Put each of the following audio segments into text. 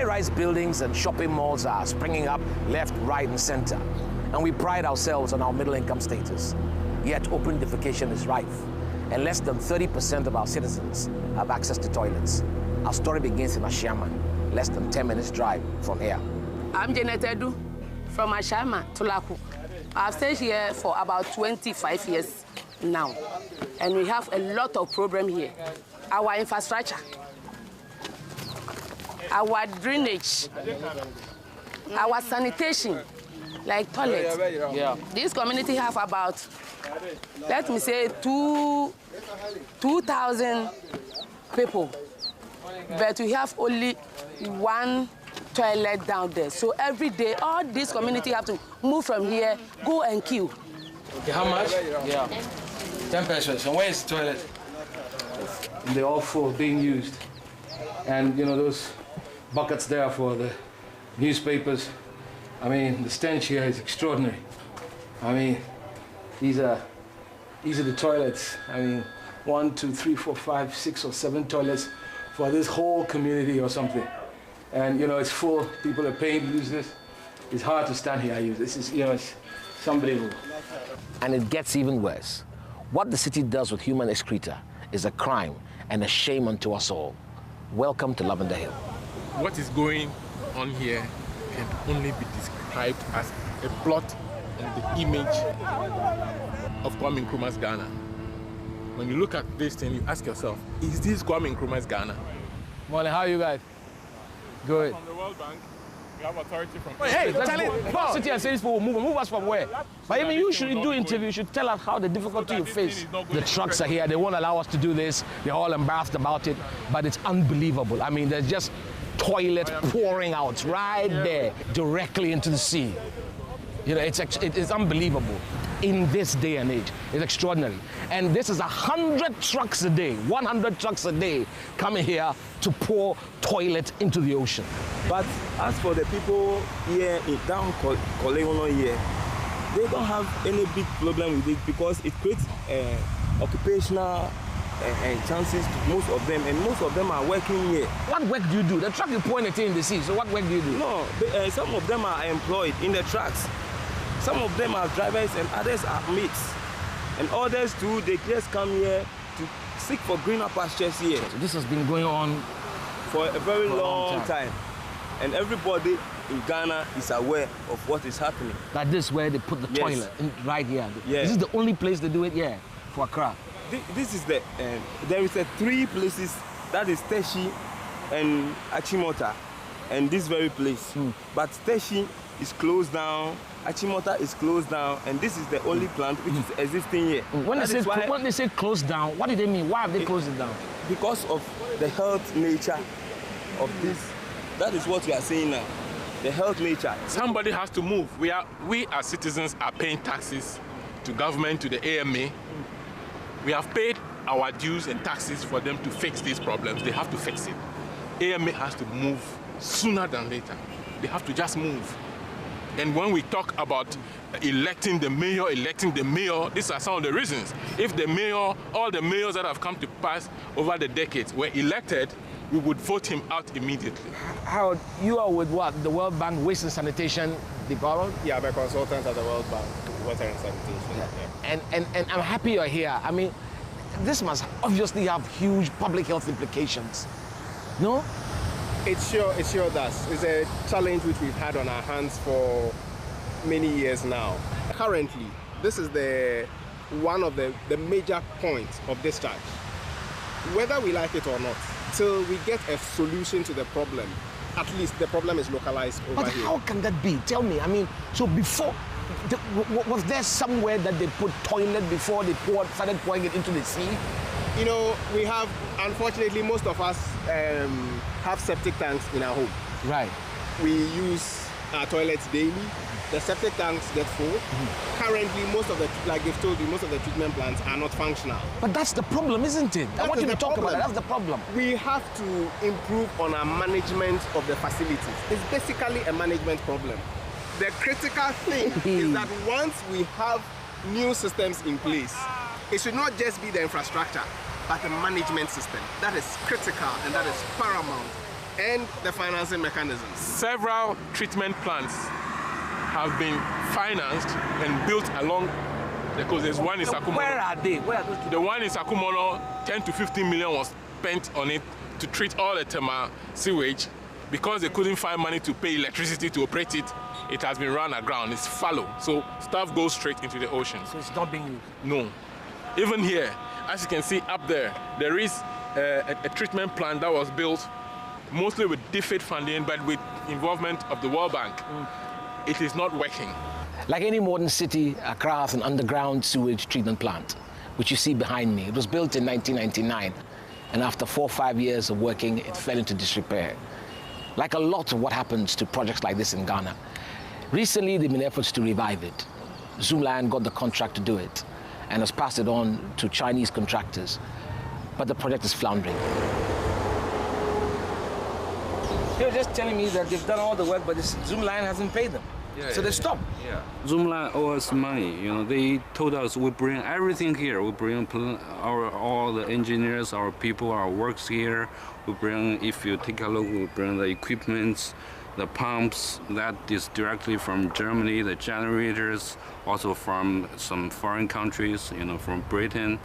High-rise buildings and shopping malls are springing up left, right, and center. And we pride ourselves on our middle-income status. Yet open defecation is rife, and less than 30% of our citizens have access to toilets. Our story begins in Ashiaman, less than 10 minutes drive from here. I'm Janet Edu from Ashiaman to Laku. I've stayed here for about 25 years now, and we have a lot of problems here. Our infrastructure, our drainage, our sanitation, like toilets. Yeah. This community have about, let me say, 2,000 people, but we have only one toilet down there. So every day, all this community have to move from here, go and queue. Okay, how much? Yeah. 10 pesos. And where is the toilet? And they're all full, being used. And, you know, those buckets there for the newspapers. I mean, the stench here is extraordinary. I mean, these are the toilets. I mean, 1, 2, 3, 4, 5, 6 or 7 toilets for this whole community or something. And, you know, it's full. People are paying to use this. It's hard to stand here. This is, you know, it's unbelievable. And it gets even worse. What the city does with human excreta is a crime and a shame unto us all. Welcome to Lavender Hill. What is going on here can only be described as a blot on the image of Kwame Nkrumah's Ghana. When you look at this thing, you ask yourself, is this Kwame Nkrumah's Ghana? Morning, how are you guys? Good. From the World Bank, we have authority from... Hey, tell it, sit here and say this for move us from where? But even you should do interview, you should tell us how the difficulty you face. The trucks are here, they won't allow us to do this. They're all embarrassed about it, but it's unbelievable. I mean, there's just toilet pouring out right there, directly into the sea. You know, it's unbelievable in this day and age. It's extraordinary. And this is 100 trucks a day, 100 trucks a day coming here to pour toilet into the ocean. But as for the people here in down Koleono here, they don't have any big problem with it because it creates occupational chances to most of them, and most of them are working here. What work do you do? The truck you pour anything in the sea, so what work do you do? No, some of them are employed in the trucks. Some of them are drivers and others are mates. And others too, they just come here to seek for greener pastures here. So this has been going on for a very long time. And everybody in Ghana is aware of what is happening. That this is where they put the toilet, right here. Yes. This is the only place they do it here, for Accra. This is the, there is 3 places, that is Teshi and Achimota, and this very place. But Teshi is closed down, Achimota is closed down, and this is the only plant which is existing here. When they say closed down, what do they mean? Why have they closed it down? Because of the health nature of this. That is what we are saying now, the health nature. Somebody has to move. We as citizens are paying taxes to government, to the AMA. We have paid our dues and taxes for them to fix these problems. They have to fix it. AMA has to move sooner than later. They have to just move. And when we talk about electing the mayor, these are some of the reasons. If the mayor, all the mayors that have come to pass over the decades were elected, we would vote him out immediately. How you are with what? The World Bank Waste and Sanitation Department? Yeah, I'm a consultant at the World Bank, Water and Sanitation. Yeah. And I'm happy you're here. I mean, this must obviously have huge public health implications. No? It sure does. It's a challenge which we've had on our hands for many years now. Currently, this is one of the major points of discharge. Whether we like it or not, till we get a solution to the problem, at least the problem is localized over here. But how can that be? Tell me. I mean, so before, was there somewhere that they put toilet before they started pouring it into the sea? You know, we have, unfortunately, most of us have septic tanks in our home. Right. We use our toilets daily. The septic tanks get full. Currently, most of the, like they've told you, most of the treatment plants are not functional. But that's the problem, isn't it? I want you to talk about that. That's the problem. We have to improve on our management of the facilities. It's basically a management problem. The critical thing is that once we have new systems in place, it should not just be the infrastructure, but the management system. That is critical and that is paramount and the financing mechanisms. Several treatment plants have been financed and built along the coast. There's one in Sakumono. Where are they? Where are those? The one in Sakumono, 10 to 15 million was spent on it to treat all the Tema sewage. Because they couldn't find money to pay electricity to operate it, it has been run aground. It's fallow, so stuff goes straight into the ocean. So it's not being used? No. Even here, as you can see up there, there is a treatment plant that was built mostly with DFID funding, but with involvement of the World Bank. It is not working. Like any modern city, Accra has an underground sewage treatment plant, which you see behind me. It was built in 1999, and after 4 or 5 years of working, it fell into disrepair. Like a lot of what happens to projects like this in Ghana. Recently, there have been efforts to revive it. Zoomlion got the contract to do it and has passed it on to Chinese contractors, but the project is floundering. You're just telling me that they've done all the work, but Zoomlion hasn't paid them. So they stopped. Yeah. Zoomlion owes us money. You know, they told us we bring everything here. We bring all the engineers, our people, our works here. We bring, if you take a look, we bring the equipments, the pumps. That is directly from Germany. The generators, also from some foreign countries. You know, from Britain.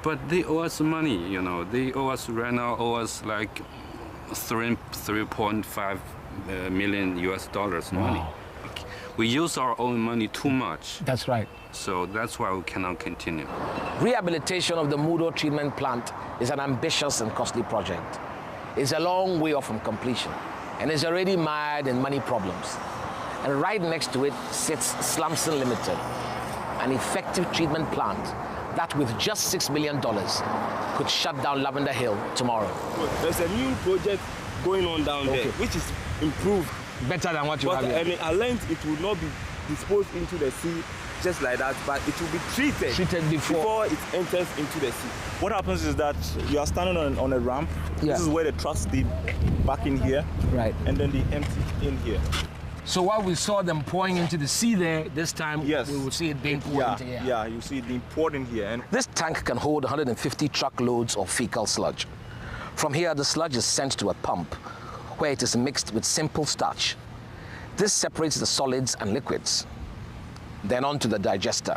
But they owe us money. You know, they owe us right now. Owe us like 3.5 million US dollars money. We use our own money too much. That's right. So that's why we cannot continue. Rehabilitation of the Mudo treatment plant is an ambitious and costly project. It's a long way off from completion, and is already mired in money problems. And right next to it sits Slumson Limited, an effective treatment plant that with just $6 million could shut down Lavender Hill tomorrow. There's a new project going on down there, which is improved. Better than what you have here. I learned it will not be disposed into the sea just like that, but it will be treated before it enters into the sea. What happens is that you are standing on a ramp. Yeah. This is where the trucks did back in here. Right. And then they empty in here. So while we saw them pouring into the sea there, this time we will see it being poured into here. Yeah, you see it being poured in here. And this tank can hold 150 truckloads of fecal sludge. From here, the sludge is sent to a pump where it is mixed with simple starch. This separates the solids and liquids. Then on to the digester,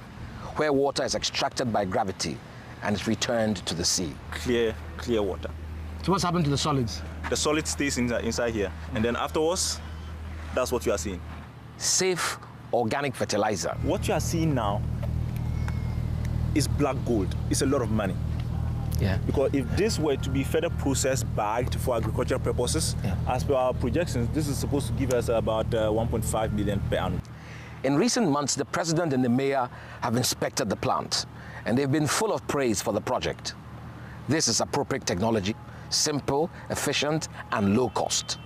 where water is extracted by gravity and is returned to the sea. Clear water. So what's happened to the solids? The solid stays inside here. And then afterwards, that's what you are seeing. Safe organic fertilizer. What you are seeing now is black gold. It's a lot of money. Yeah. Because if this were to be further processed, bagged for agricultural purposes, as per our projections, this is supposed to give us about 1.5 million per annum. In recent months, the president and the mayor have inspected the plant, and they've been full of praise for the project. This is appropriate technology, simple, efficient, and low cost.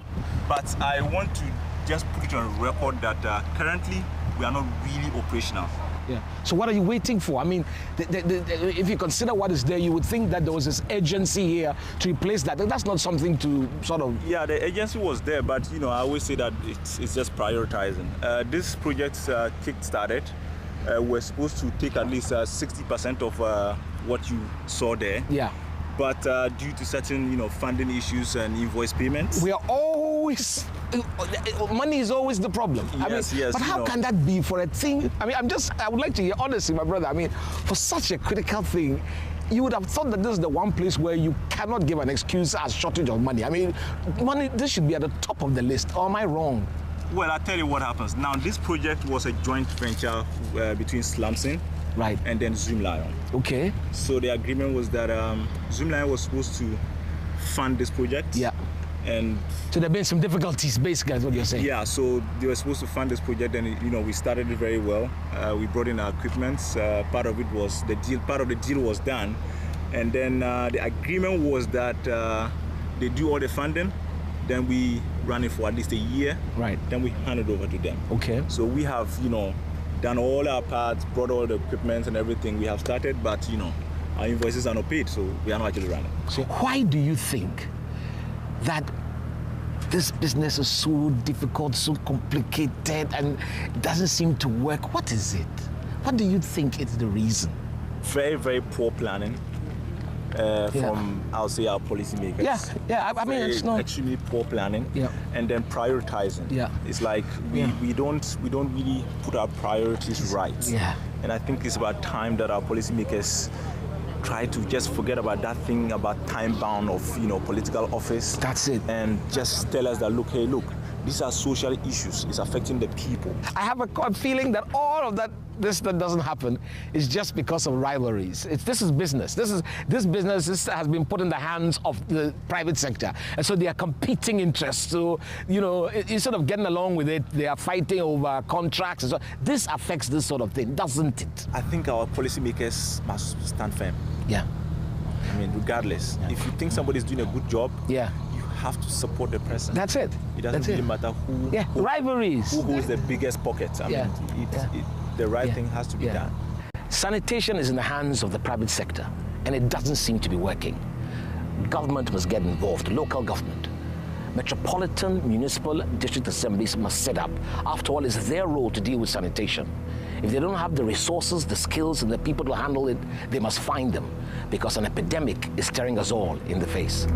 But I want to just put it on record that currently we are not really operational. Yeah. So what are you waiting for? I mean, if you consider what is there, you would think that there was this urgency here to replace that. That's not something to sort of... Yeah, the urgency was there, but, you know, I always say that it's just prioritizing. This project kick-started. We're supposed to take at least 60% of what you saw there. Yeah. But due to certain, you know, funding issues and invoice payments... We are always... Money is always the problem. Yes, yes. But how can that be for a thing? I mean, I would like to hear, honestly, my brother, I mean, for such a critical thing, you would have thought that this is the one place where you cannot give an excuse as shortage of money. I mean, money, this should be at the top of the list. Or am I wrong? Well, I'll tell you what happens. Now, this project was a joint venture between Slumson and then Zoomlion. Okay. So the agreement was that Zoomlion was supposed to fund this project. Yeah. And so there have been some difficulties, basically, is what you're saying. Yeah, so they were supposed to fund this project, and you know, we started it very well. We brought in our equipment. Part of it was the deal. Part of the deal was done, and then the agreement was that they do all the funding, then we run it for at least a year. Right. Then we hand it over to them. Okay. So we have, you know, done all our parts, brought all the equipment and everything. We have started, but you know, our invoices are not paid, so we are not actually running. So why do you think that this business is so difficult, so complicated, and doesn't seem to work? What is it? What do you think is the reason? Very, very poor planning. from, I'll say, our policymakers. I mean, it's not extremely poor planning, and then prioritizing. It's like we don't really put our priorities right. And I think it's about time that our policymakers try to just forget about that thing about time bound of political office. That's it. And just tell us that look, these are social issues. It's affecting the people. I have a feeling that all of that doesn't happen is just because of rivalries. This is business. This business has been put in the hands of the private sector, and so they are competing interests. So instead of getting along with it, they are fighting over contracts. And so this affects this sort of thing, doesn't it? I think our policymakers must stand firm. I mean, regardless, if you think somebody's doing a good job, you have to support the person. That's it. It doesn't really matter who rivalries. Who holds the biggest pocket. I mean, the right thing has to be done. Sanitation is in the hands of the private sector, and it doesn't seem to be working. Government must get involved, local government. Metropolitan, municipal, district assemblies must set up. After all, it's their role to deal with sanitation. If they don't have the resources, the skills, and the people to handle it, they must find them, because an epidemic is staring us all in the face.